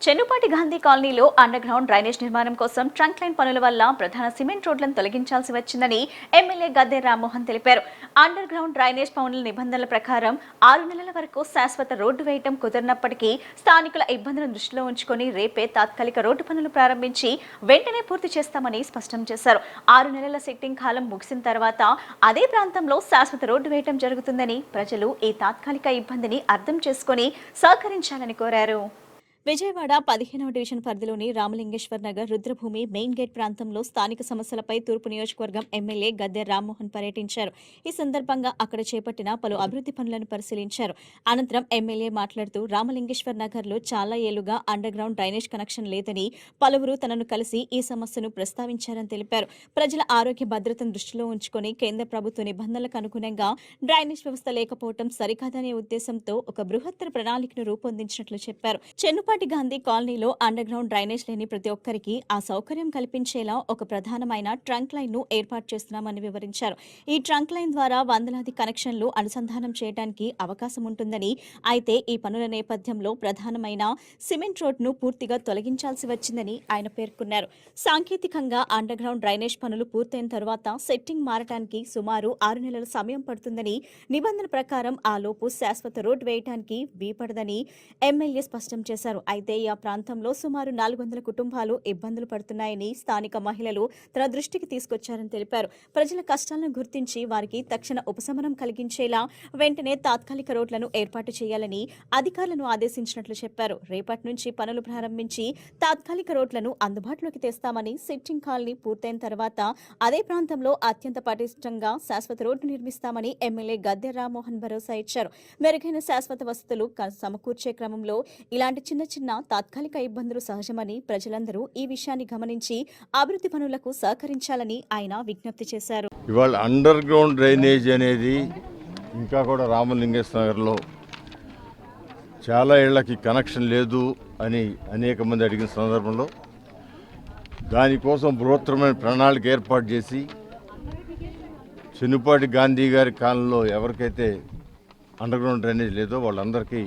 చెన్నుపాటి గాంధీ కాలనీలో under ground drainage నిర్మాణం కోసం ట్రంక్ లైన్ పనుల వల్ల ప్రధాన సిమెంట్ రోడ్లను తొలగించాల్సి వచ్చిందని ఎమ్మెల్యే గద్దె రామ్మోహన్ తెలిపారు. అండర్ గ్రౌండ్ డ్రైనేజ్ పనుల నిబంధనల ప్రకారం 6 నెలల వరకు శాశ్వత రోడ్డు వేయటం కుదరనప్పటికీ స్థానికుల ఇబ్బందులను దృష్టిలో ఉంచుకొని రేపే తాత్కాలిక రోడ్డు పనులు ప్రారంభించి వెంటనే పూర్తి చేస్తామని స్పష్టం చేశారు. 6 నెలల సెట్టింగ్ కాలం ముగిసిన తర్వాత అదే ప్రాంతంలో శాశ్వత రోడ్డు వేయటం జరుగుతుందని ప్రజలు ఈ తాత్కాలిక ఇబ్బందిని అర్థం చేసుకొని సహకరించాలని కోరారు. విజయవాడ 15వ డివిజన్ పరిధిలోని రామలింగేశ్వర్ నగర్ రుద్రభూమి మెయిన్ గేట్ ప్రాంతంలో స్థానిక సమస్యలపై తూర్పు నియోజకవర్గం ఎమ్మెల్యే గద్దె రామ్మోహన్ పర్యటించారు. ఈ సందర్భంగా అక్కడ చేపట్టిన పలు అభివృద్ధి పనులను పరిశీలించారు. అనంతరం ఎమ్మెల్యే మాట్లాడుతూ రామలింగేశ్వర్ నగర్లో చాలా ఏళ్లుగా అండర్ గ్రౌండ్ డ్రైనేజ్ కనెక్షన్ లేదని పలువురు తనను కలిసి ఈ సమస్యను ప్రస్తావించారని తెలిపారు. ప్రజల ఆరోగ్య భద్రతను దృష్టిలో ఉంచుకొని కేంద్ర ప్రభుత్వ నిబంధనలకు అనుగుణంగా డ్రైనేజ్ వ్యవస్థ లేకపోవడం సరికాదనే ఉద్దేశంతో ఒక బృహత్తర ప్రణాళికను రూపొందించినట్లు చెప్పారు. చెన్నుపాటి గాంధీ కాలనీలో అండర్ గ్రౌండ్ డ్రైనేజ్ లేని ప్రతి ఒక్కరికి ఆ సౌకర్యం కల్పించేలా ఒక ప్రధానమైన ట్రంక్ లైన్ ను ఏర్పాటు చేస్తున్నామని వివరించారు. ఈ ట్రంక్ లైన్ ద్వారా వందలాది కనెక్షన్లు అనుసంధానం చేయడానికి అవకాశం ఉంటుందని, అయితే ఈ పనుల నేపథ్యంలో ప్రధానమైన సిమెంట్ రోడ్ ను పూర్తిగా తొలగించాల్సి వచ్చిందని ఆయన పేర్కొన్నారు. సాంకేతికంగా అండర్ గ్రౌండ్ డ్రైనేజ్ పనులు పూర్తయిన తర్వాత సెట్టింగ్ మారటానికి సుమారు 6 నెలల సమయం పడుతుందని, నిబంధన ప్రకారం ఆ లోపు శాశ్వత రోడ్ వేయడానికి వీపడదని ఎమ్మెల్యే స్పష్టం చేశారు. అయితే ఆ ప్రాంతంలో సుమారు 400 కుటుంబాలు ఇబ్బందులు పడుతున్నాయని స్థానిక మహిళలు తన దృష్టికి తీసుకొచ్చారని తెలిపారు. ప్రజల కష్టాలను గుర్తించి వారికి తక్షణ ఉపశమనం కలిగించేలా వెంటనే తాత్కాలిక రోడ్లను ఏర్పాటు చేయాలని అధికారులను ఆదేశించినట్లు చెప్పారు. రేపటి నుంచి పనులు ప్రారంభించి తాత్కాలిక రోడ్లను అందుబాటులోకి తెస్తామని, సిట్టింగ్ కాలనీ పూర్తయిన తర్వాత అదే ప్రాంతంలో అత్యంత పటిష్టంగా శాశ్వత రోడ్డు నిర్మిస్తామని ఎమ్మెల్యే గద్దె రామ్మోహన్ భరోసా ఇచ్చారు. మెరుగైన శాశ్వత వసతులు సమకూర్చే క్రమంలో ఇలాంటి చిన్న తాత్కాలిక ఇబ్బందులు సహజమని, ప్రజలందరూ ఈ విషయాన్ని గమనించి అభివృద్ధి పనులకు సహకరించాలని ఆయన విజ్ఞప్తి చేశారు. ఇవాళ అండర్ గ్రౌండ్ డ్రైనేజ్ అనేది ఇంకా కూడా రామలింగేశ్వర నగర్లో చాలా ఏళ్లకి కనెక్షన్ లేదు అని అనేక మంది అడిగిన సందర్భంలో దానికోసం బృహత్తరమైన ప్రణాళిక ఏర్పాటు చేసి చెన్నుపాటి గాంధీ గారి కాలంలో ఎవరికైతే అండర్ గ్రౌండ్ డ్రైనేజ్ లేదో వాళ్ళందరికీ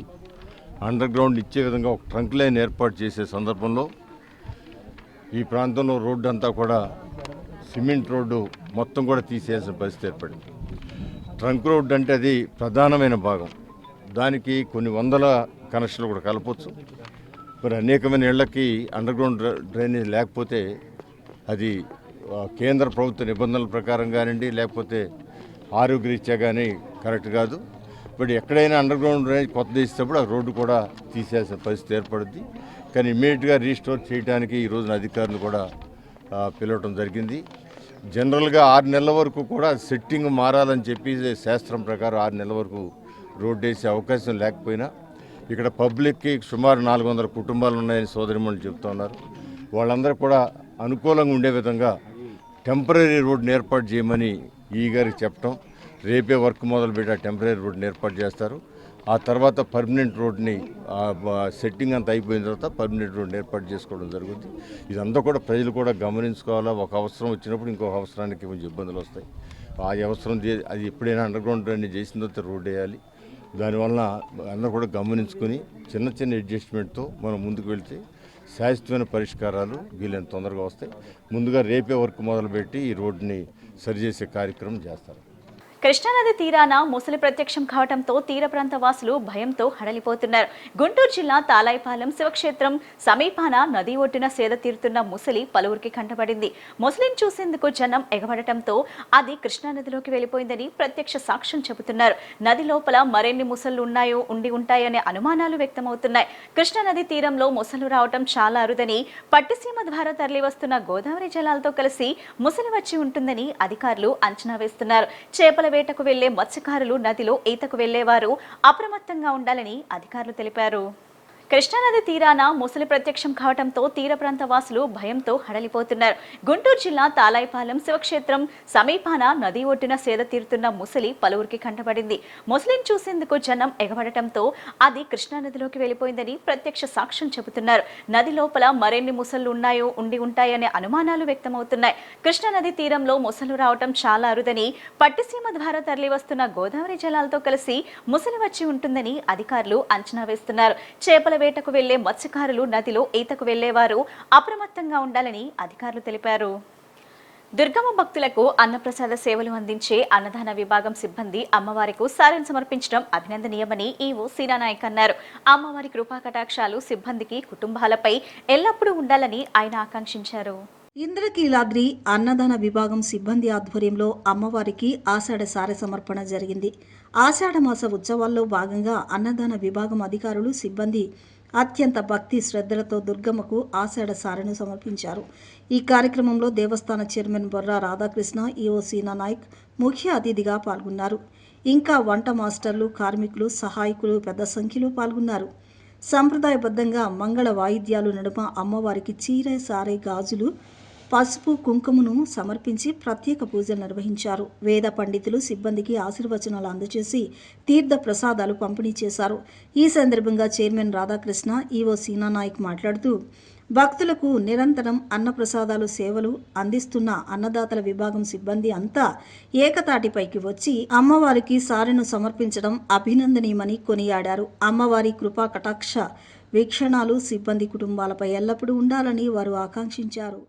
అండర్ గ్రౌండ్ ఇచ్చే విధంగా ఒక ట్రంక్ లైన్ ఏర్పాటు చేసే సందర్భంలో ఈ ప్రాంతంలో రోడ్డు అంతా కూడా సిమెంట్ రోడ్డు మొత్తం కూడా తీసేయాల్సిన పరిస్థితి ఏర్పడింది. ట్రంక్ రోడ్డు అంటే అది ప్రధానమైన భాగం, దానికి కొన్ని వందల కనెక్షన్లు కూడా కలపవచ్చు. మరి అనేకమైన ఇళ్లకి అండర్ గ్రౌండ్ డ్రైనేజ్ లేకపోతే అది కేంద్ర ప్రభుత్వ నిబంధనల ప్రకారం కానివ్వండి, లేకపోతే ఆరోగ్యరీత్యా కానీ కరెక్ట్ కాదు. బట్ ఎక్కడైనా అండర్ గ్రౌండ్ డ్రైనేజ్ కొత్తది ఇచ్చినప్పుడు ఆ రోడ్డు కూడా తీసేసే పరిస్థితి ఏర్పడుద్ది. కానీ ఇమ్మీడియట్గా రీస్టోర్ చేయడానికి ఈ రోజున అధికారులు కూడా పిలవటం జరిగింది. జనరల్గా 6 నెలల వరకు కూడా సెట్టింగ్ మారాలని చెప్పి శాస్త్రం ప్రకారం 6 నెలల వరకు రోడ్డు వేసే అవకాశం లేకపోయినా ఇక్కడ పబ్లిక్కి సుమారు 400 కుటుంబాలు ఉన్నాయని సోదరిమణులు చెబుతున్నారు. వాళ్ళందరూ కూడా అనుకూలంగా ఉండే విధంగా టెంపరీ రోడ్డుని ఏర్పాటు చేయమని ఈ గారికి చెప్పటం, రేపే వర్క్ మొదలుపెట్టి ఆ టెంపరీ రోడ్ని ఏర్పాటు చేస్తారు. ఆ తర్వాత పర్మనెంట్ రోడ్ని సెట్టింగ్ అంతా అయిపోయిన తర్వాత పర్మనెంట్ రోడ్ని ఏర్పాటు చేసుకోవడం జరుగుతుంది. ఇదంతా కూడా ప్రజలు కూడా గమనించుకోవాలా. ఒక అవసరం వచ్చినప్పుడు ఇంకొక అవసరానికి కొంచెం ఇబ్బందులు వస్తాయి. ఆ అవసరం అది ఎప్పుడైనా అండర్ గ్రౌండ్ డ్రైనేజ్ చేసిన తర్వాత రోడ్ వేయాలి. దానివల్ల అందరూ కూడా గమనించుకొని చిన్న చిన్న అడ్జస్ట్మెంట్తో మనం ముందుకు వెళ్తే శాశ్వతమైన పరిష్కారాలు వీలైనంత తొందరగా వస్తాయి. ముందుగా రేపే వర్క్ మొదలుపెట్టి ఈ రోడ్ని సరిచేసే కార్యక్రమం చేస్తారు. కృష్ణానది తీరాన ముసలి ప్రత్యక్షం కావడంతో తీర ప్రాంత వాసులు భయంతో హడలిపోతున్నారు. గుంటూరు జిల్లా తాలాయిపాలెం శివక్షేత్రం సమీపాన నది ఒడ్డున సేద తీరుతున్న ముసలి పలువురికి కంటపడింది. ముసలిని చూసేందుకు జనం ఎగబడటంతో అది కృష్ణానదిలోకి వెళ్లిపోయిందని ప్రత్యక్ష సాక్ష్యం చెబుతున్నారు. నది లోపల మరెన్ని ముసళ్లు ఉండి ఉంటాయనే అనుమానాలు వ్యక్తమవుతున్నాయి. కృష్ణానది తీరంలో ముసలు రావటం చాలా అరుదని, పట్టిసీమ ద్వారా తరలివస్తున్న గోదావరి జలాలతో కలిసి ముసలి వచ్చి ఉంటుందని అధికారులు అంచనా వేస్తున్నారు. చేపల వేటకు వెళ్లే మత్స్యకారులు, నదిలో ఈతకు వెళ్లేవారు అప్రమత్తంగా ఉండాలని అధికారులు తెలిపారు. కృష్ణానది తీరాన ముసలి ప్రత్యక్షం కావడంతో తీర ప్రాంత వాసులు భయంతో హడలిపోతున్నారు. గుంటూరు జిల్లా తాలాయిపాలెం శివక్షేత్రం సమీపాన నది ఒడ్డున సేద తీరుతున్న ముసలి పలువురికి కంటపడింది. ముసలిని చూసేందుకు జనం ఎగబడటంతో అది కృష్ణానదిలోకి వెళ్లిపోయిందని ప్రత్యక్ష సాక్ష్యం చెబుతున్నారు. నది లోపల మరెన్ని ముసళ్లు ఉండి ఉంటాయనే అనుమానాలు వ్యక్తమవుతున్నాయి. కృష్ణానది తీరంలో ముసలు రావటం చాలా అరుదని, పట్టిసీమ ద్వారా తరలివస్తున్న గోదావరి జలాలతో కలిసి ముసలి వచ్చి ఉంటుందని అధికారులు అంచనా వేస్తున్నారు. చేపల వేటకు వెళ్లే మత్స్యకారులు, నదిలో ఈతకు వెళ్లేవారు అప్రమత్తంగా ఉండాలని అధికారులు తెలిపారు. దుర్గమ్మ భక్తులకు అన్నప్రసాద సేవలు అందించే అన్నదాన విభాగం సిబ్బంది అమ్మవారికి సారెను సమర్పించడం అభినందనీయమని ఈవో సీనానాయక్ అన్నారు. అమ్మవారి కృపాకటాక్షాలు సిబ్బందికి, కుటుంబాలపై ఎల్లప్పుడూ ఉండాలని ఆయన ఆకాంక్షించారు. ఇంద్రకీలాద్రి అన్నదాన విభాగం సిబ్బంది ఆధ్వర్యంలో అమ్మవారికి ఆషాఢ సారె సమర్పణ జరిగింది. ఆషాఢమాస ఉత్సవాల్లో భాగంగా అన్నదాన విభాగం అధికారులు, సిబ్బంది అత్యంత భక్తి శ్రద్ధలతో దుర్గమ్మకు ఆషాఢ సారెను సమర్పించారు. ఈ కార్యక్రమంలో దేవస్థాన చైర్మన్ బొర్రా రాధాకృష్ణ, ఈఓ సీనానాయక్ ముఖ్య అతిథిగా పాల్గొన్నారు. ఇంకా వంట మాస్టర్లు, కార్మికులు, సహాయకులు పెద్ద సంఖ్యలో పాల్గొన్నారు. సంప్రదాయబద్ధంగా మంగళ వాయిద్యాలు నడుమ అమ్మవారికి చీర, సారె, గాజులు, పసుపు, కుంకుమను సమర్పించి ప్రత్యేక పూజలు నిర్వహించారు. వేద పండితులు సిబ్బందికి ఆశీర్వచనాలు అందజేసి తీర్థ ప్రసాదాలు పంపిణీ చేశారు. ఈ సందర్భంగా చైర్మన్ రాధాకృష్ణ, ఈఓ సీనానాయక్ మాట్లాడుతూ భక్తులకు నిరంతరం అన్నప్రసాదాలు సేవలు అందిస్తున్న అన్నదాతల విభాగం సిబ్బంది అంతా ఏకతాటిపైకి వచ్చి అమ్మవారికి సారెను సమర్పించడం అభినందనీయమని కొనియాడారు. అమ్మవారి కృపా కటాక్ష వీక్షణాలు సిబ్బంది కుటుంబాలపై ఎల్లప్పుడూ ఉండాలని వారు ఆకాంక్షించారు.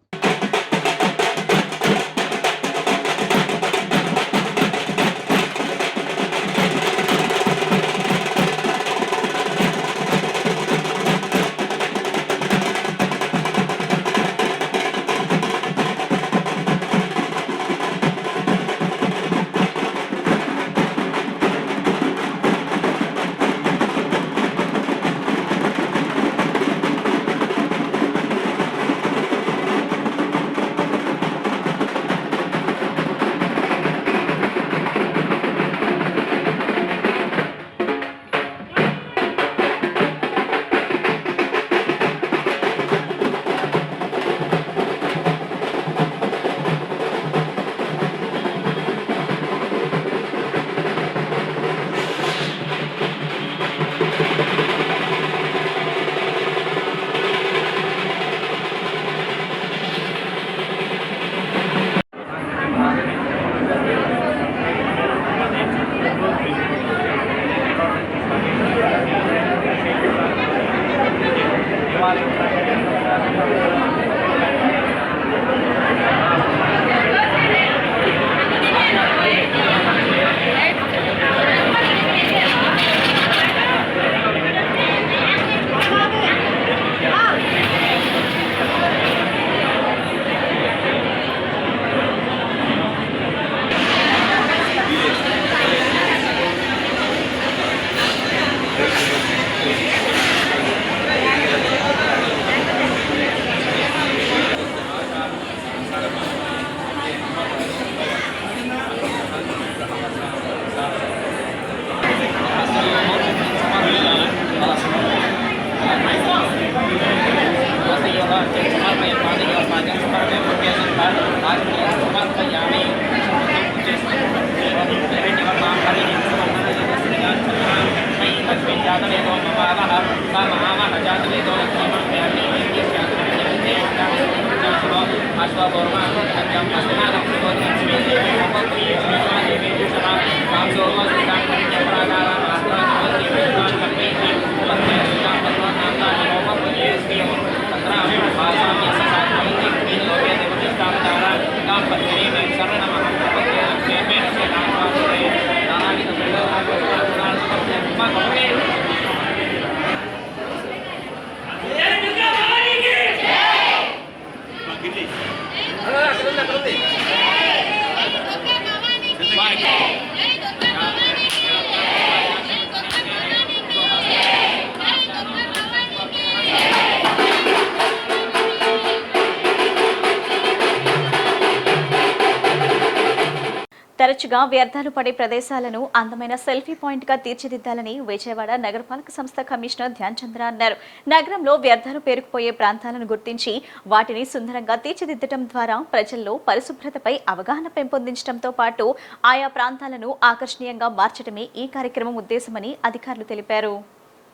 తరచుగా వ్యర్థాలు పడే ప్రదేశాలను అందమైన సెల్ఫీ పాయింట్ గా తీర్చిదిద్దాలని విజయవాడ నగరపాలక సంస్థ కమిషనర్ ధ్యాన్ చంద్ర అన్నారు. నగరంలో వ్యర్థాలు పేరుకుపోయే ప్రాంతాలను గుర్తించి వాటిని సుందరంగా తీర్చిదిద్దడం ద్వారా ప్రజల్లో పరిశుభ్రతపై అవగాహన పెంపొందించడంతో పాటు ఆయా ప్రాంతాలను ఆకర్షణీయంగా మార్చడమే ఈ కార్యక్రమం ఉద్దేశమని అధికారులు తెలిపారు.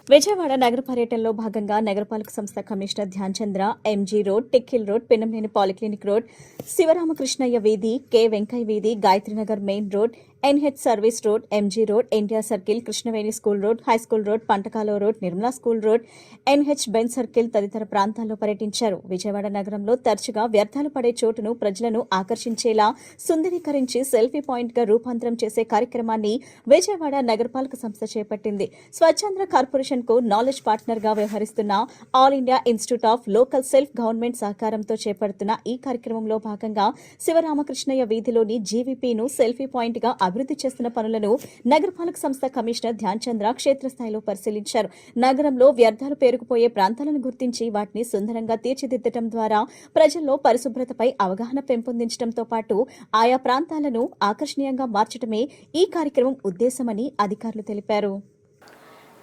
విజయవాడ నగర పర్యటనలో భాగంగా నగరపాలక సంస్థ commissioner Dhyan Chandra MG road, Tikkle road, Penamaneni polyclinic road, Sivaramakrishnaiah వీధి, కె వెంకయ్య వీధి, Gayatrinagar main road, NH service road, MG road, NTR circle, Krishnaveni school road, high school road, Pantakaluva road, Nirmala school road, NH bench circle తదితర ప్రాంతాల్లో పర్యటించారు. విజయవాడ నగరంలో తరచుగా వ్యర్థాలు పడే చోటును ప్రజలను ఆకర్షించేలా సుందరీకరించి సెల్ఫీ పాయింట్ గా రూపాంతరం చేసే కార్యక్రమాన్ని విజయవాడ నగరపాలక సంస్థ చేపట్టింది. స్వచ్ఛాంధ్ర కార్పొరేషన్ కు నాలెడ్జ్ పార్ట్నర్ గా వ్యవహరిస్తున్న all India institute of local self government సహకారంతో చేపడుతున్న ఈ కార్యక్రమంలో భాగంగా శివరామకృష్ణయ్య వీధిలోని జీవీపీను సెల్ఫీ పాయింట్ గా అభివృద్ధి చేస్తున్న పనులను నగరపాలక సంస్థ కమిషనర్ ధ్యాన్ చంద్ర క్షేత్రస్థాయిలో పరిశీలించారు. నగరంలో వ్యర్థాలు పేరుకుపోయే ప్రాంతాలను గుర్తించి వాటిని సుందరంగా తీర్చిదిద్దడం ద్వారా ప్రజల్లో పరిశుభ్రతపై అవగాహన పెంపొందించడంతో పాటు ఆయా ప్రాంతాలను ఆకర్షణీయంగా మార్చడమే ఈ కార్యక్రమం ఉద్దేశమని అధికారులు తెలిపారు.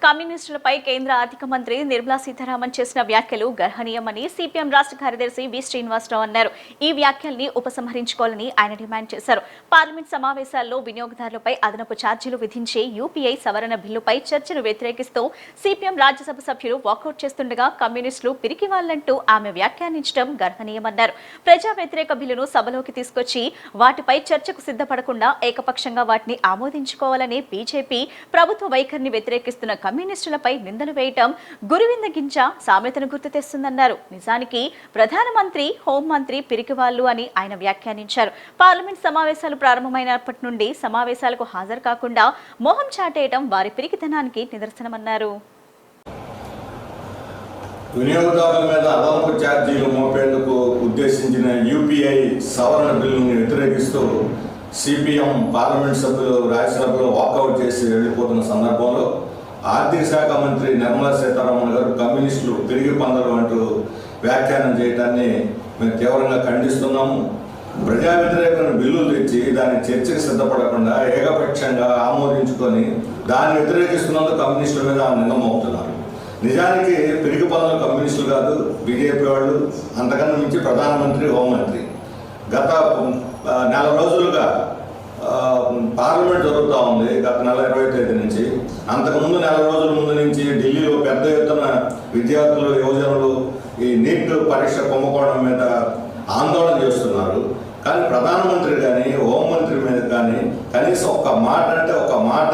కమ్యూనిస్టులపై కేంద్ర ఆర్థిక మంత్రి నిర్మలా సీతారామన్ చేసిన వ్యాఖ్యలు గర్హనీయమని సిపిఎం రాష్ట్ర కార్యదర్శి వి శ్రీనివాసరావు అన్నారు. ఈ వ్యాఖ్యల్ని ఉపసంహరించుకోవాలని ఆయన డిమాండ్ చేశారు. పార్లమెంట్ సమావేశాల్లో వినియోగదారులపై అదనపు ఛార్జీలు విధించే యూపీఐ సవరణ బిల్లుపై చర్చను వ్యతిరేకిస్తూ సిపిఎం రాజ్యసభ సభ్యులు వాకౌట్ చేస్తుండగా కమ్యూనిస్టులు పిరికివాళ్లంటూ ఆమె వ్యాఖ్యానించడం గర్హనీయమన్నారు. ప్రజా వ్యతిరేక బిల్లును సభలోకి తీసుకొచ్చి వాటిపై చర్చకు సిద్ధపడకుండా ఏకపక్షంగా వాటిని ఆమోదించుకోవాలనే బీజేపీ ప్రభుత్వ వైఖరిని వ్యతిరేకిస్తున్న కమ్యూనిస్టులపై నిందలు వేయటం గురువింద గింజ సామెతను గుర్తు తెస్తుందన్నారు. నిజానికి ప్రధానమంత్రి, హోంమంత్రి పిరికివాళ్లు అని ఆయన వ్యాఖ్యానించారు. పార్లమెంట్ సమావేశాలు ప్రారంభమైనప్పటి నుండి సమావేశాలకు హాజరు కాకుండా మొహం చాటేయటం వారి పిరికితనానికి నిదర్శనమన్నారు. వినియోగదారుల మీద అదనపు ఛార్జీలు మోపేందుకు ఉద్దేశించిన యూపీఐ సవరణ బిల్లును వ్యతిరేకిస్తూ సిపిఎం పార్లమెంట్ సభ్యులు రాజ్యసభలో వాకౌట్ చేసి వెళ్లిపోతున్న సందర్భంలో ఆర్థిక శాఖ మంత్రి నిర్మలా సీతారామన్ గారు కమ్యూనిస్టులు తిరిగి పందరు అంటూ వ్యాఖ్యానం చేయడాన్ని మేము తీవ్రంగా ఖండిస్తున్నాము. ప్రజా వ్యతిరేకమైన బిల్లులు తెచ్చి దాని చర్చకు సిద్ధపడకుండా ఏకపక్షంగా ఆమోదించుకొని దాన్ని వ్యతిరేకిస్తున్నందుకు కమ్యూనిస్టుల మీద నిందమవుతున్నారు. నిజానికి పిరికి పనులు కమ్యూనిస్టులు కాదు, బీజేపీ వాళ్ళు, అంతకన్నా మించి ప్రధానమంత్రి, హోంమంత్రి. గత నెల రోజులుగా పార్లమెంట్ జరుగుతూ ఉంది. గత నెల 20వ తేదీ నుంచి, అంతకుముందు నెల రోజుల ముందు నుంచి ఢిల్లీలో పెద్ద ఎత్తున విద్యార్థులు, యువజనులు ఈ నీట్ పరీక్ష కుంభకోణం మీద ఆందోళన చేస్తున్నారు. కానీ ప్రధానమంత్రి కానీ హోంమంత్రి మీద కానీ కనీసం ఒక మాట అంటే ఒక మాట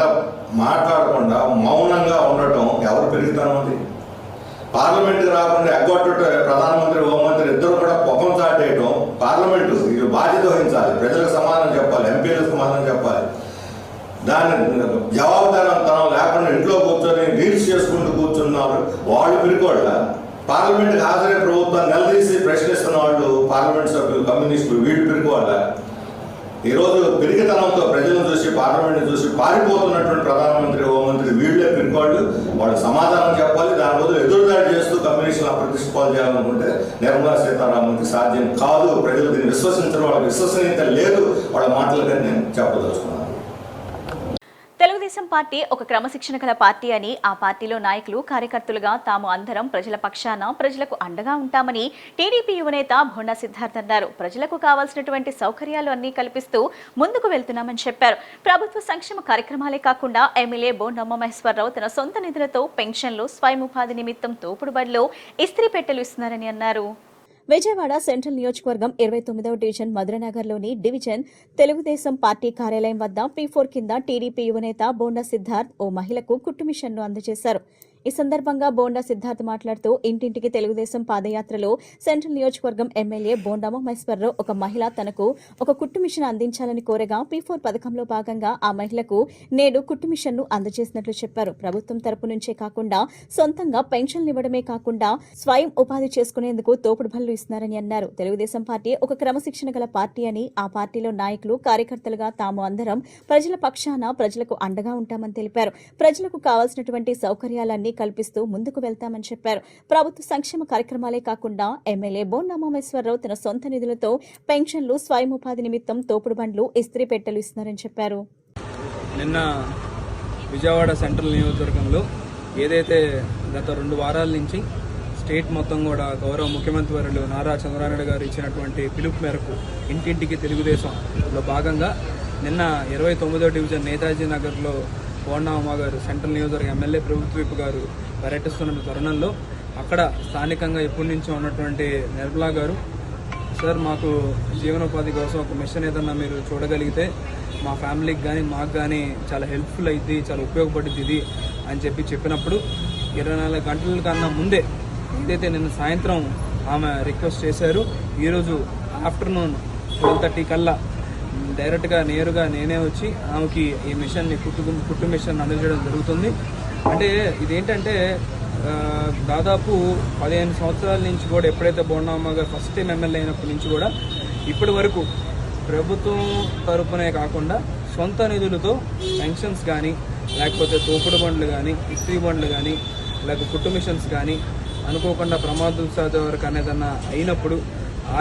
మాట్లాడకుండా మౌనంగా ఉండటం ఎవరు పెరుగుతాను ఉంది. పార్లమెంట్కి రాకుండా ఎగ్గొట్టడం ప్రధానమంత్రి, హోంమంత్రి ఇద్దరు కూడా పొగం చాటేయటం. పార్లమెంటు ఇది బాధ్యత వహించాలి, ప్రజలకు సమాధానం చెప్పాలి, ఎంపీలకు సమాధానం చెప్పాలి. దాన్ని జవాబుదారంతనం లేకుండా ఇంట్లో కూర్చొని రీల్స్ చేసుకుంటూ కూర్చున్నారు వాళ్ళు పిరికోళ్ళ. పార్లమెంట్కి హాజరై ప్రభుత్వాన్ని నిలదీసి ప్రశ్నిస్తున్న వాళ్ళు పార్లమెంట్ సభ్యులు, కమ్యూనిస్టులు, వీళ్ళు పిరికోళ్ళ. ఈరోజు పిరికితనంతో ప్రజలను చూసి, పార్లమెంట్ని చూసి పారిపోతున్నటువంటి ప్రధానమంత్రి, హోంమంత్రి వీళ్ళే పిరికోళ్ళు. వాళ్ళు సమాధానం చెప్పాలి. దాని బదులు ఎదురుదాడి చేస్తూ కమ్యూనిస్టులు అప్రతిష్ఠపాలు చేయాలనుకుంటే నిర్మలా సీతారామన్కి సాధ్యం కాదు. ప్రజలు దీన్ని విశ్వసించడం, వాళ్ళకి విశ్వసనీయత లేదు వాళ్ళ మాటలకని నేను చెప్పదలుచుకున్నాను. తెలుగుదేశం పార్టీ ఒక క్రమశిక్షణ గల పార్టీ అని, ఆ పార్టీలో నాయకులు, కార్యకర్తలుగా తాము అందరం ప్రజల పక్షాన, ప్రజలకు అండగా ఉంటామని టీడీపీ యువనేత భోండా సిద్ధార్థ్ అన్నారు. ప్రజలకు కావాల్సినటువంటి సౌకర్యాలు అన్నీ కల్పిస్తూ ముందుకు వెళ్తున్నామని చెప్పారు. ప్రభుత్వ సంక్షేమ కార్యక్రమాలే కాకుండా ఎమ్మెల్యే బోండమ్మ మహేశ్వరరావు తన సొంత నిధులతో పెన్షన్లు, స్వయం ఉపాధి నిమిత్తం తోపుడు బడిలో ఇస్త్రీ పెట్టెలు ఇస్తున్నారని అన్నారు. విజయవాడ సెంట్రల్ నియోజకవర్గం 29వ డివిజన్ మధురనగర్లోని డివిజన్ తెలుగుదేశం పార్టీ కార్యాలయం వద్ద P4 కింద టీడీపీ యువనేత బోండా సిద్ధార్థ్ ఓ మహిళకు కుట్టు మిషన్ను అందజేశారు. ఈ సందర్భంగా బోండా సిద్ధార్థ్ మాట్లాడుతూ ఇంటింటికి తెలుగుదేశం పాదయాత్రలో సెంట్రల్ నియోజకవర్గం ఎమ్మెల్యే బోండమ్మ మహేశ్వరరావు ఒక మహిళ తనకు ఒక కుట్టు మిషన్ అందించాలని కోరగా P4 పథకంలో భాగంగా ఆ మహిళకు నేడు కుట్టు మిషన్ను అందజేసినట్లు చెప్పారు. ప్రభుత్వం తరపు నుంచే కాకుండా సొంతంగా పెన్షన్లు ఇవ్వడమే కాకుండా స్వయం ఉపాధి చేసుకునేందుకు తోపుడు బళ్ళు ఇస్తున్నారని అన్నారు. తెలుగుదేశం పార్టీ ఒక క్రమశిక్షణ గల పార్టీ అని, ఆ పార్టీలో నాయకులు, కార్యకర్తలుగా తాము అందరం ప్రజల పక్షాన, ప్రజలకు అండగా ఉంటామని తెలిపారు. ప్రజలకు కావాల్సినటువంటి సౌకర్యాలన్నీ కల్పిస్తూ ముందుకు వెళ్తామని చెప్పారు. ప్రభుత్వ సంక్షేమ కార్యక్రమాలే కాకుండా ఎమ్మెల్యే బోండమ్మ మహేశ్వరరావు తన సొంత నిధులతో పెన్షన్లు, స్వయం ఉపాధి నిమిత్తం తోపుడు బండ్లు, ఇస్త్రీ పెట్టెలు ఇస్తున్నారని చెప్పారు. నిన్న విజయవాడ సెంట్రల్ నియోజకవర్గంలో ఏదైతే గత 2 వారాల నుంచి స్టేట్ మొత్తం కూడా గౌరవ ముఖ్యమంత్రి వర్యులు నారా చంద్రబాబు నాయుడు గారు ఇచ్చినటువంటి పిలుపు మేరకు ఇంటింటికి తెలుగుదేశంలో భాగంగా నిన్న 29వ డివిజన్ నేతాజీ నగర్లో బోండమ్మ గారు సెంట్రల్ నియోజకవర్గ ఎమ్మెల్యే ప్రభుత్వ విప్ గారు పర్యటిస్తున్న తరుణంలో అక్కడ స్థానికంగా ఎప్పటి నుంచో ఉన్నటువంటి నిర్మలా గారు, సార్ మాకు జీవనోపాధి కోసం ఒక మిషన్ ఏదన్నా మీరు చూడగలిగితే మా ఫ్యామిలీకి కానీ మాకు కానీ చాలా హెల్ప్ఫుల్ అయింది, చాలా ఉపయోగపడుతుంది ఇది అని చెప్పినప్పుడు 24 గంటల కన్నా ముందే ఏదైతే నిన్న సాయంత్రం ఆమె రిక్వెస్ట్ చేశారు, ఈరోజు ఆఫ్టర్నూన్ 12:30 కల్లా డైరెక్ట్గా నేరుగా నేనే వచ్చి ఆమెకి ఈ మిషన్ని కుట్టు మిషన్ అందజేయడం జరుగుతుంది. అంటే ఇదేంటంటే దాదాపు 15 సంవత్సరాల నుంచి కూడా ఎప్పుడైతే బోండమ్మ గారు ఫస్ట్ టైం ఎమ్మెల్యే అయినప్పటి నుంచి కూడా ఇప్పటి వరకు ప్రభుత్వం తరపునే కాకుండా సొంత నిధులతో పెన్షన్స్ కానీ, లేకపోతే తోపుడు బండ్లు కానీ, ఇస్త్రీ బండ్లు కానీ, లేకపోతే కుట్టు మిషన్స్ కానీ అనుకోకుండా ప్రమాదవశాత్తు వరకు అనేదన్నా అయినప్పుడు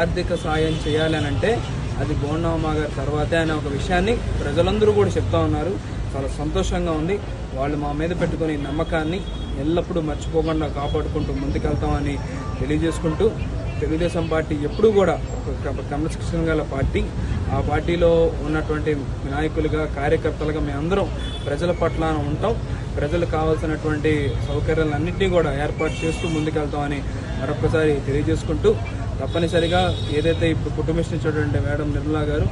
ఆర్థిక సాయం చేయాలనంటే అది బోండమ్మ గారి తర్వాతే అనే ఒక విషయాన్ని ప్రజలందరూ కూడా చెప్తా ఉన్నారు. చాలా సంతోషంగా ఉంది. వాళ్ళు మా మీద పెట్టుకునే నమ్మకాన్ని ఎల్లప్పుడూ మర్చిపోకుండా కాపాడుకుంటూ ముందుకెళ్తామని తెలియజేసుకుంటూ, తెలుగుదేశం పార్టీ ఎప్పుడూ కూడా ఒక క్రమశిక్షణ గల పార్టీ. ఆ పార్టీలో ఉన్నటువంటి నాయకులుగా, కార్యకర్తలుగా మేమందరం ప్రజల పట్ల ఉంటాం. ప్రజలకు కావాల్సినటువంటి సౌకర్యాలన్నింటినీ కూడా ఏర్పాటు చేస్తూ ముందుకెళ్తామని మరొకసారి తెలియజేసుకుంటూ, తప్పనిసరిగా ఏదైతే ఇప్పుడు కుటుంబించినటువంటి మేడం నిర్మలా గారు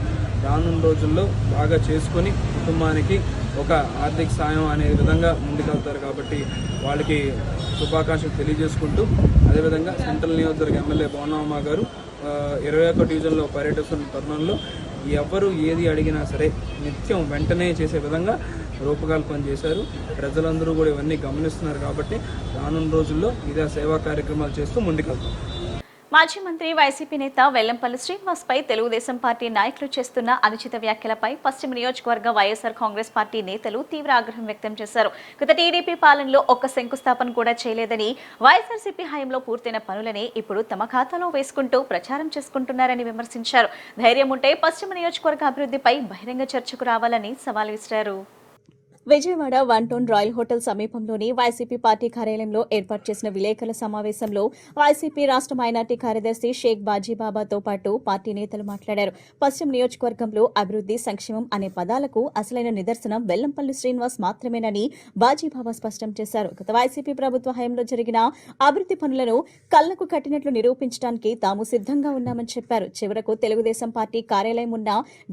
రానున్న రోజుల్లో బాగా చేసుకొని కుటుంబానికి ఒక ఆర్థిక సాయం అనే విధంగా ముందుకెళ్తారు కాబట్టి వాళ్ళకి శుభాకాంక్షలు తెలియజేసుకుంటూ, అదేవిధంగా సెంట్రల్ నియోజకవర్గ ఎమ్మెల్యే బోండమ్మ గారు 21 డివిజన్లో పర్యటిస్తున్న తరుణంలో ఎవరు ఏది అడిగినా సరే నిత్యం వెంటనే చేసే విధంగా రూపకల్పన చేశారు. ప్రజలందరూ కూడా ఇవన్నీ గమనిస్తున్నారు కాబట్టి రానున్న రోజుల్లో ఇదే సేవా కార్యక్రమాలు చేస్తూ ముందుకెళ్తాం. మాజీ మంత్రి వైసీపీ నేత వెల్లంపల్లి శ్రీనివాస్ పై తెలుగుదేశం పార్టీ నాయకులు చేస్తున్న అనుచిత వ్యాఖ్యలపై పశ్చిమ నియోజకవర్గ వైఎస్ఆర్ కాంగ్రెస్ పార్టీ నేతలు తీవ్ర ఆగ్రహం వ్యక్తం చేశారు. గత టీడీపీ పాలనలో ఒక్క శంకుస్థాపన కూడా చేయలేదని, వైఎస్ఆర్సీపీ హయాంలో పూర్తయిన పనులని ఇప్పుడు తమ ఖాతాలో వేసుకుంటూ ప్రచారం చేసుకుంటున్నారని విమర్శించారు. ధైర్యం ఉంటే పశ్చిమ నియోజకవర్గ అభివృద్ధిపై బహిరంగ చర్చకు రావాలని సవాల్ విసిరారు. విజయవాడ 1 టౌన్ రాయల్ హోటల్ సమీపంలోని వైసీపీ పార్టీ కార్యాలయంలో ఏర్పాటు చేసిన విలేకరుల సమావేశంలో వైసీపీ రాష్ట్ర మైనార్టీ కార్యదర్శి షేక్ బాజీబాబాతో పాటు పార్టీ నేతలు మాట్లాడారు. పశ్చిమ నియోజకవర్గంలో అభివృద్ధి, సంక్షేమం అనే పదాలకు అసలైన నిదర్శనం వెల్లంపల్లి శ్రీనివాస్ మాత్రమేనని బాజీబాబా స్పష్టం చేశారు. గత వైసీపీ ప్రభుత్వ హయాంలో జరిగిన అభివృద్ధి పనులను కళ్లకు కట్టినట్లు నిరూపించడానికి తాము సిద్ధంగా ఉన్నామని చెప్పారు. చివరకు తెలుగుదేశం పార్టీ కార్యాలయం ఉన్న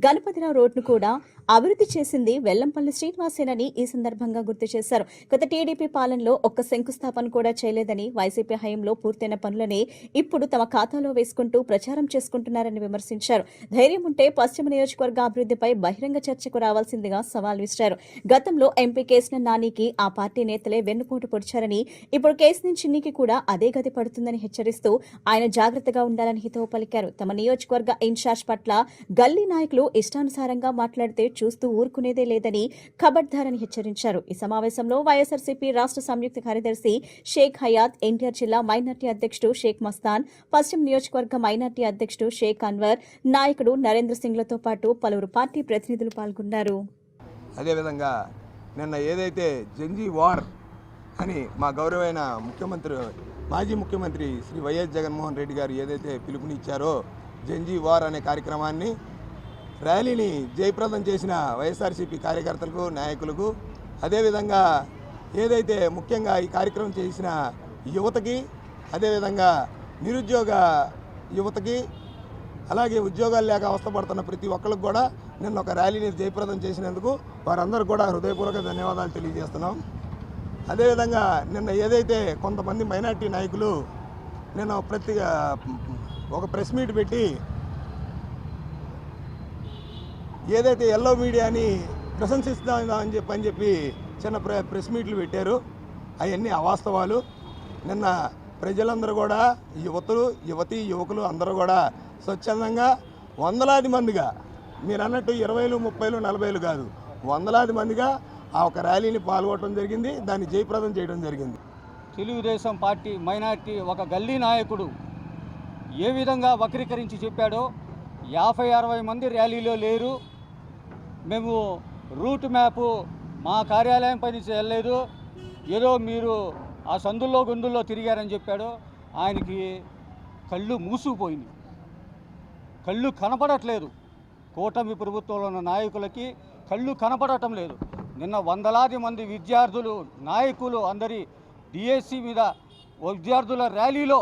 గణపతిరావు రోడ్ను కూడా అభివృద్ధి చేసింది వెల్లంపల్లి శ్రీనివాసేనని ఈ సందర్భంగా గుర్తు చేశారు. గత టీడీపీ పాలనలో ఒక్క శంకుస్థాపన కూడా చేయలేదని, వైసీపీ హయాంలో పూర్తయిన పనులని ఇప్పుడు తమ ఖాతాలో వేసుకుంటూ ప్రచారం చేసుకుంటున్నారని విమర్శించారు. ధైర్యం ఉంటే పశ్చిమ నియోజకవర్గ అభివృద్ధిపై బహిరంగ చర్చకు రావాల్సిందిగా సవాల్ విసిరారు. గతంలో ఎంపీ కేసిన నానికి ఆ పార్టీ నేతలే వెన్నుపోటు పొడిచారని, ఇప్పుడు కేసిన చిన్నికి కూడా అదే గతి పడుతుందని హెచ్చరిస్తూ ఆయన జాగ్రత్తగా ఉండాలని హితవు పలికారు. తమ నియోజకవర్గ ఇన్ఛార్జ్ పట్ల గల్లీ నాయకులు ఇష్టానుసారంగా మాట్లాడితే చూస్తూ ఊరుకునేదే లేదని ఖబర్దారని హెచ్చరించారు. ఈ సమావేశంలో వైఎస్ఆర్సీపీ రాష్ట్ర సంయుక్త కార్యదర్శి షేక్ హయాత్, ఎన్టీఆర్ జిల్లా మైనార్టీ అధ్యక్షుడు షేక్ మస్తాన్, పశ్చిమ నియోజకవర్గ మైనార్టీ అధ్యక్షుడు షేక్ అన్వర్, నాయకుడు నరేంద్ర సింగ్లతో పాటు పలువురు పార్టీ ప్రతినిధులు పాల్గొన్నారు. అదేవిధంగా నిన్న ఏదైతే జంజీ వార్ అని మా గౌరవైన మాజీ ముఖ్యమంత్రి శ్రీ వైఎస్ జగన్మోహన్ రెడ్డి గారు ఏదైతే పిలుపునిచ్చారో, జంజీ వార్ అనే కార్యక్రమాన్ని, ర్యాలీని జయప్రదం చేసిన వైఎస్ఆర్సీపీ కార్యకర్తలకు, నాయకులకు, అదేవిధంగా ఏదైతే ముఖ్యంగా ఈ కార్యక్రమం చేసిన యువతకి, అదేవిధంగా నిరుద్యోగ యువతకి, అలాగే ఉద్యోగాలు లేక అవస్థపడుతున్న ప్రతి ఒక్కరికి కూడా నిన్న ఒక ర్యాలీని జయప్రదం చేసినందుకు వారందరూ కూడా హృదయపూర్వక ధన్యవాదాలు తెలియజేస్తున్నాం. అదేవిధంగా నిన్న ఏదైతే కొంతమంది మైనార్టీ నాయకులు నిన్న ఒక ప్రెస్ మీట్ పెట్టి ఏదైతే ఎల్లో మీడియాని ప్రశంసిస్తామని చెప్పి చిన్న ప్రెస్ మీట్లు పెట్టారు, అవన్నీ అవాస్తవాలు. నిన్న ప్రజలందరూ కూడా, యువకులు అందరూ కూడా స్వచ్ఛందంగా వందలాది మందిగా, మీరు అన్నట్టు 20, 30, 40 కాదు, వందలాది మందిగా ఆ ఒక ర్యాలీని పాల్గొనడం జరిగింది. దాన్ని జయప్రదం చేయడం జరిగింది. తెలుగుదేశం పార్టీ మైనార్టీ ఒక గల్లీ నాయకుడు ఏ విధంగా వక్రీకరించి చెప్పాడో, 50-60 మంది ర్యాలీలో లేరు, మేము రూట్ మ్యాపు మా కార్యాలయం పని చేయలేదు, ఏదో మీరు ఆ సందుల్లో గొంతుల్లో తిరిగారని చెప్పాడో, ఆయనకి కళ్ళు మూసుకుపోయింది, కళ్ళు కనపడట్లేదు. కూటమి ప్రభుత్వంలో ఉన్న నాయకులకి కళ్ళు కనపడటం లేదు. నిన్న వందలాది మంది విద్యార్థులు, నాయకులు అందరి డిఎస్సి మీద విద్యార్థుల ర్యాలీలో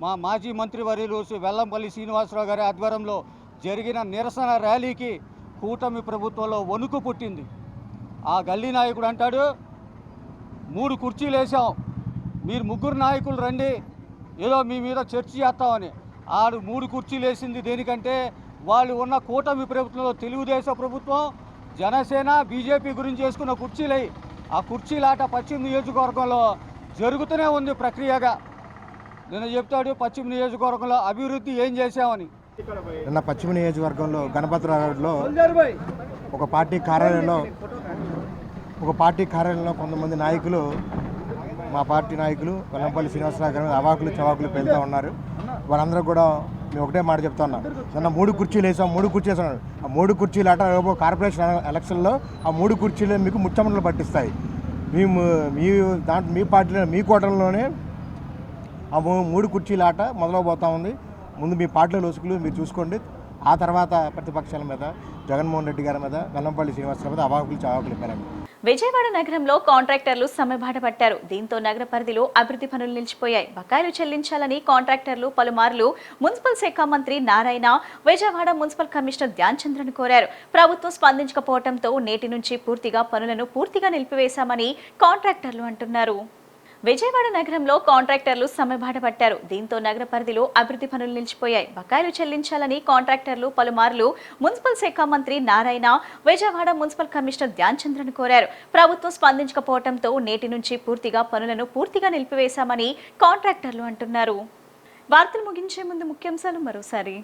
మా మాజీ మంత్రివర్యులు శ్రీ వెల్లంపల్లి శ్రీనివాసరావు గారి ఆధ్వర్యంలో జరిగిన నిరసన ర్యాలీకి కూటమి ప్రభుత్వంలో వణుకు పుట్టింది. ఆ గల్లీ నాయకుడు అంటాడు, 3 కుర్చీలు వేసాం, మీరు 3 నాయకులు రండి, ఏదో మీ మీద చర్చ చేస్తామని. ఆడు 3 కుర్చీలు వేసింది దేనికంటే వాళ్ళు ఉన్న కూటమి ప్రభుత్వంలో తెలుగుదేశం ప్రభుత్వం, జనసేన, బీజేపీ గురించి వేసుకున్న కుర్చీలై ఆ కుర్చీలాట పశ్చిమ నియోజకవర్గంలో జరుగుతూనే ఉంది ప్రక్రియగా. నిన్న చెప్తాడు పశ్చిమ నియోజకవర్గంలో అభివృద్ధి ఏం చేశామని. నిన్న పశ్చిమ నియోజకవర్గంలో గణపతిరావులో ఒక పార్టీ కార్యాలయంలో కొంతమంది నాయకులు, మా పార్టీ నాయకులు వెల్లంపల్లి శ్రీనివాసరావు గారి మీద అవాకులు చవాకులు పెళ్తూ ఉన్నారు. వాళ్ళందరూ కూడా మేము ఒకటే మాట చెప్తా ఉన్నాం, నిన్న 3 కుర్చీలు వేసాం, 3 కుర్చీలు వేసాం. ఆ 3 కుర్చీలు ఆట రేపు కార్పొరేషన్ ఎలక్షన్లో ఆ 3 కుర్చీలు మీకు ముచ్చమటలు పట్టిస్తాయి. మీ పార్టీలో మీ కోటంలోనే ఆ 3 కుర్చీల ఆట మొదలవబోతా ఉంది. ముందు మీ పార్టీలో లొసుకులు మీరు చూసుకోండి. ఆ తర్వాత ప్రతిపక్షాల మీద, జగన్మోహన్ రెడ్డి గారి మీద, వెల్లంపల్లి శ్రీనివాసరావు మీద అవాకులు చవాకులు ఇవ్వాలండి. విజయవాడ నగరంలో కాంట్రాక్టర్లు సమ్మెబాట పట్టారు. దీంతో నగర పరిధిలో అభివృద్ధి పనులు నిలిచిపోయాయి. బకాయిలు చెల్లించాలని కాంట్రాక్టర్లు పలుమార్లు మున్సిపల్ శాఖ మంత్రి నారాయణ, విజయవాడ మున్సిపల్ కమిషనర్ ధ్యాన్ చంద్రను కోరారు. ప్రభుత్వం స్పందించకపోవడంతో నేటి నుంచి పనులను పూర్తిగా నిలిపివేశామని కాంట్రాక్టర్లు అంటున్నారు. విజయవాడ నగరంలో కాంట్రాక్టర్లు సమ్మెబాట పట్టారు. దీంతో నగర పరిధిలో అభివృద్ధి పనులు నిలిచిపోయాయి. బకాయిలు చెల్లించాలని కాంట్రాక్టర్లు పలుమార్లు మున్సిపల్ శాఖ మంత్రి నారాయణ, విజయవాడ మున్సిపల్ కమిషనర్ ధ్యాన్ చంద్రను కోరారు. ప్రభుత్వం స్పందించకపోవడంతో నేటి నుంచి పనులను పూర్తిగా నిలిపివేశామని కాంట్రాక్టర్లు అంటున్నారు. వార్తలు ముగించే ముందు ముఖ్యాంశాలు మరోసారి.